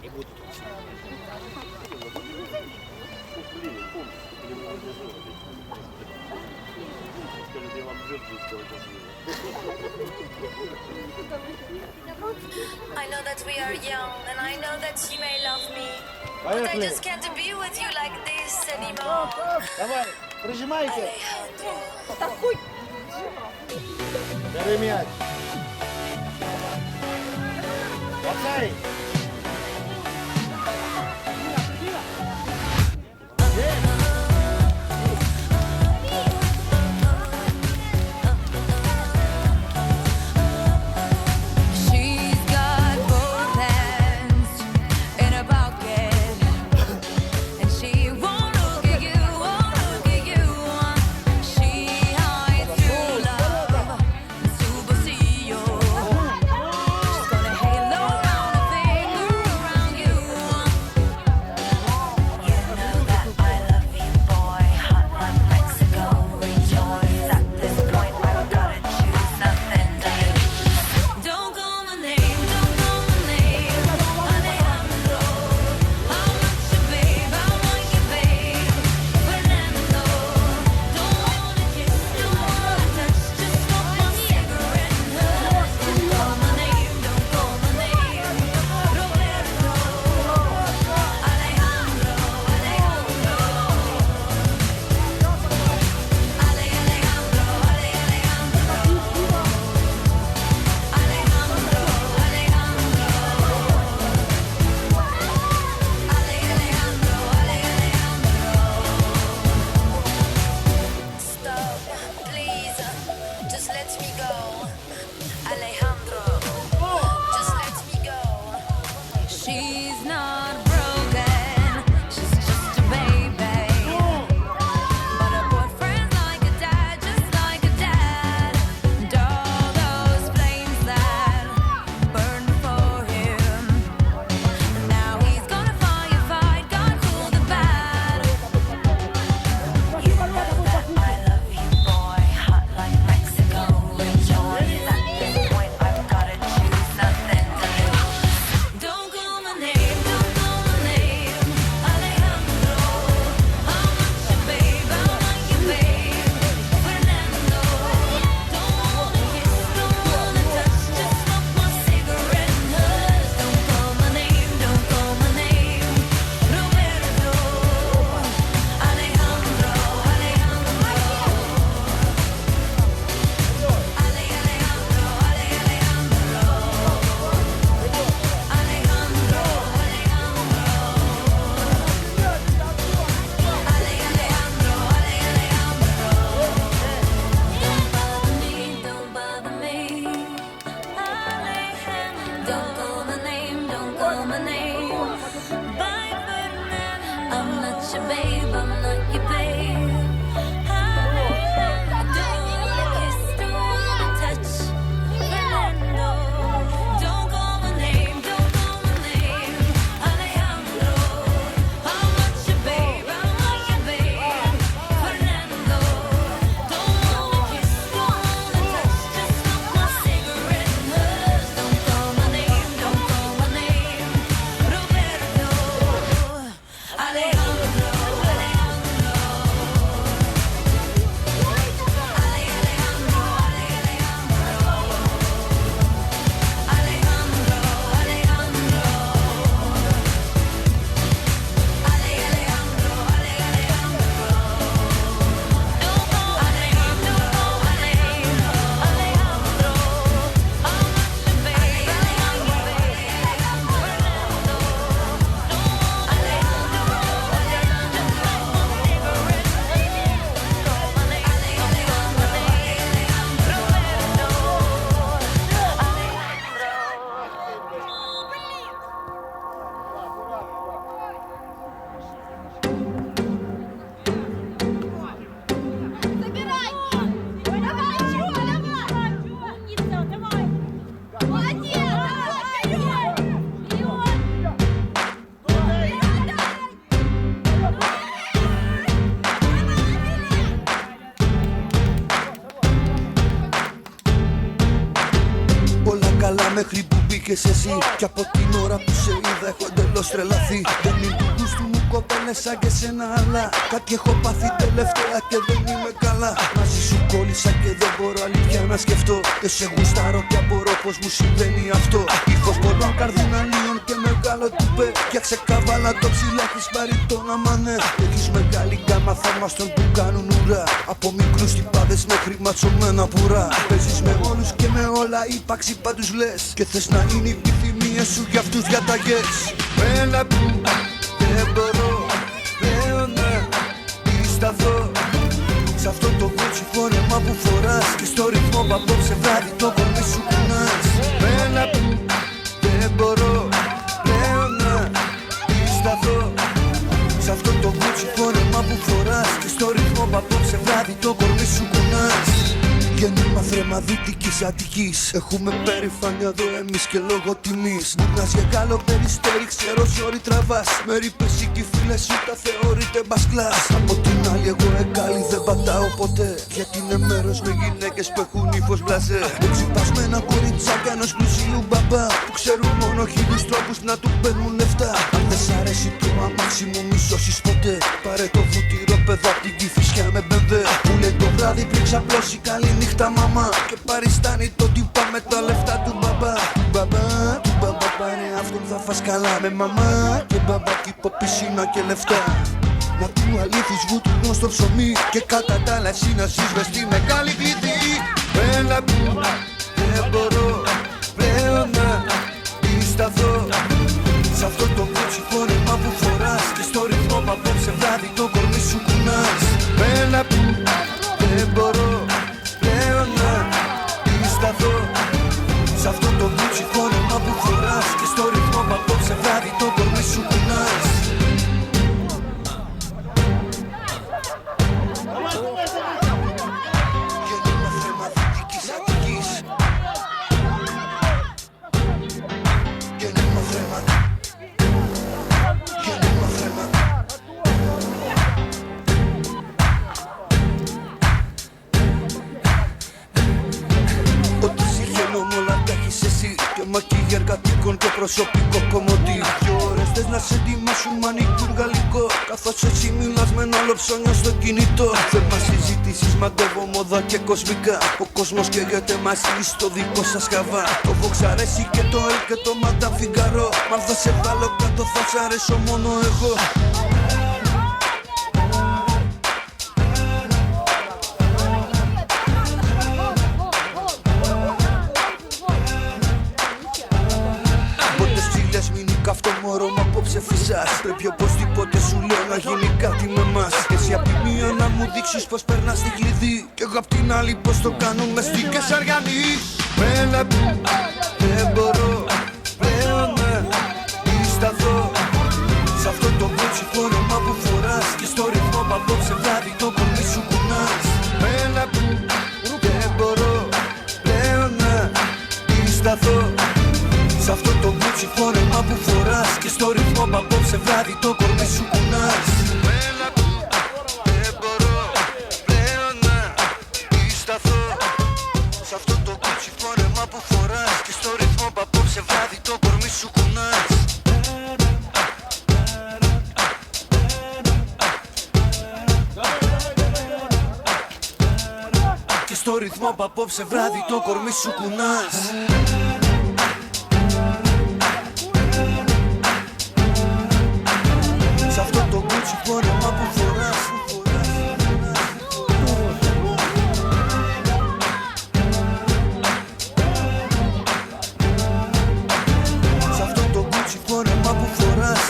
I know that we are young, and I know that you may love me, but I just can't be with you like this anymore. Давай, прижимайте. Alejandro. Такой. Бери м'яч. Оцей. She's got both hands in her pocket, and she won't look at you, won't look at you. She hides true love, superseo. She's got a halo around her finger, around you. You know that I love you, boy, hot like Mexico. Rejoice at this point, I've gotta choose nothing to lose. Don't call my name, don't call my name, Alejandro. I'm not your babe, I'm not your babe, Fernando. Don't wanna kiss, don't wanna touch, just smoke my cigarette and hush. Don't call my name, don't call my name, Roberto. Alejandro, Alejandro. Alejandro, stop, please, just let me go. Alejandro, just let me go. She's not broken, she's just a baby. But her boyfriend's like a dad, just like a dad. And all those flames that burned for him, now he's gonna firefight, God cool the bad. You know that I love you, boy, hot like Mexico. Rejoice at this point, I've gotta choose nothing to lose. Don't call my name, don't call my name, Alejandro. I'm not your babe, I'm not your babe, Fernando. Don't wanna kiss, don't wanna touch, just smoke my cigarette and hush. Don't call my name, don't call my name, Roberto. Alejandro, Alejandro. Don't bother me. Don't call my name, don't call my name. Bye, Ferdinand. I'm not your babe, I'm not your babe. Don't wanna kiss, don't wanna touch, Fernando. Don't call my name, don't call my name, Alejandro. I'm not your babe, I'm not your babe, Fernando. Don't wanna kiss, don't wanna touch, just smoke my cigarette and hush. Don't call my name, don't call my name, Roberto. Alejandro, Alejandro. Όλα καλά μέχρι που μπήκες εσύ. Κι από την ώρα που σε είδα έχω εντελώς άλλος τρελαθεί. Δεν είναι του γούστου μου κοπέλες σαν και σένα, αλλά κάτι έχω πάθει τελευταία και δεν είμαι καλά. Μαζί σου κόλλησα και δεν μπορώ αλήθεια να σκεφτώ. Δεν σε γουστάρω και απορώ πως μου συμβαίνει αυτό. Ήχος πολλών καρδιναλίων και μεγάλο τουπέ. Φτιάξε καβάλα το ψηλά, έχεις πάρει το να μανέ. Έχεις μεγάλη γκάμα θαυμαστών που κάνουν ουρά. Από μικρούς τυπάδες μέχρι ματσωμένα πουρά. Παίζεις με όλους και με όλα, ύπαρξη πάντους λες. Και θες να είναι οι επιθυμίες σου για αυτούς διαταγές. Έλα που δεν μπορώ πλέον να σταθώ σ' αυτό το κότσι φόρεμα που φοράς. Και στο ρυθμό που απόψε βράδυ το κορμί σου κουνάς. Έλα που δεν μπορώ πλέον να σταθώ σ' αυτό το κότσι φόρεμα που φοράς. Και στο ρυθμό που απόψε βράδυ το κορμί σου κουνάς. Γέννημα θρέμα Δυτικής Αττικής. Έχουμε περηφάνεια εδώ εμείς και λόγω τιμής. Γουρνάς για Γάλλο περιστέρι, ξέρω σιωρί τραβάς. Με ρήπες ή κι οι φίλες σου τα θεωρείτε μπασκλάς. Από την άλλη εγώ εγκάλι δεν πατάω ποτέ, γιατί είναι μέρος με γυναίκες που έχουν ύφος μπλαζέ. Με ξυπασμένα κοριτσάκια ενός πλουσίου μπαμπά, που ξέρουν μόνο χίλιους τρόπους να του παίρνουν λεφτά. Αν δεν σ' αρέσει το αμάξι μου μη σώσεις ποτέ, πάρε το βουτυρό παιδό απ' την Κηφισιά με μπεμβέ. Που λέει το βράδυ πριν ξαπλώσει καλή νύχτα μαμά, και παριστάνει το τύπα με τα λεφτά του μπαμπά. Του μπαμπά πάρε αυτόν θα φας καλά με μαμά. Και μπαμπά κήπο πισίνα και λεφτά. Να του αλήθεις βούτυνο στο ψωμί, και κατά τα άλλα εσύ να ζεις μες στη μεγάλη κλειδί. Έλα που δεν μπορώ πλέον να σταθώ σ' αυτό το κότσι φόρεμα που φοράς. Και στο ρυθμό που απόψε βράδυ το κορμί σου κουνάς. Έλα που δεν μπορώ πλέον να σταθώ σ' αυτό το κότσι φόρεμα που φοράς. Και στο ρυθμό που απόψε βράδυ το κορμί σου κουνάς. Γέννημα θρέμα Δυτικής Αττικής. Γέννημα θρέμα. Γέννημα θρέμα. Ό,τι συγχαινώ μ' όλα τα έχεις εσύ. Και μακίγια εργατικών και προσωπικό κομμωτή. 2 ώρες θες να σε ετοιμάσουν μανικούρ γαλλικό, καθώς εσύ μιλάς με ένα άλλο ψώνιο στο κινητό. Θέμα συζητήσεις, μαντεύω μόδα και κοσμικά. Ο κόσμος καίγεται μαζί στο δικό σας χαβά. Το Vox αρέσει και το L και το Madame Figaro. Μα αν θα σε βάλω κάτω θα σ' αρέσω μόνο εγώ. Αυτό μωρό μ' απόψε φυσάς. Πρέπει οπωσδήποτε σου λέω να γίνει κάτι με μας. Εσύ απ' τη μία να μου δείξεις πως περνάς την κλειδί, κι εγώ απ' την άλλη πως το κάνουμε στη Κεσαριανή. Έλα που δεν μπορώ πλέον να σταθώ σ' αυτό το κότσι φόρεμα που φοράς. Και στο ρυθμό που απόψε βράδυ το κορμί σου κουνάς. Έλα που δεν μπορώ πλέον να σταθώ σ' αυτό το κότσι φόρεμα που φοράς. Και στο ρυθμό που απόψε βράδυ το κορμί σου κουνάς. Έλα που δεν μπορώ πλέον να σταθώ σ' αυτό το κότσι φόρεμα που φοράς. Και στο ρυθμό που απόψε βράδυ το κορμί σου κουνάς. Και στο ρυθμό που απόψε βράδυ το κορμί σου κουνάς. Σ' αυτό το κότσι φόρεμα που φοράς. Σ' αυτό το κότσι φόρεμα που φοράς.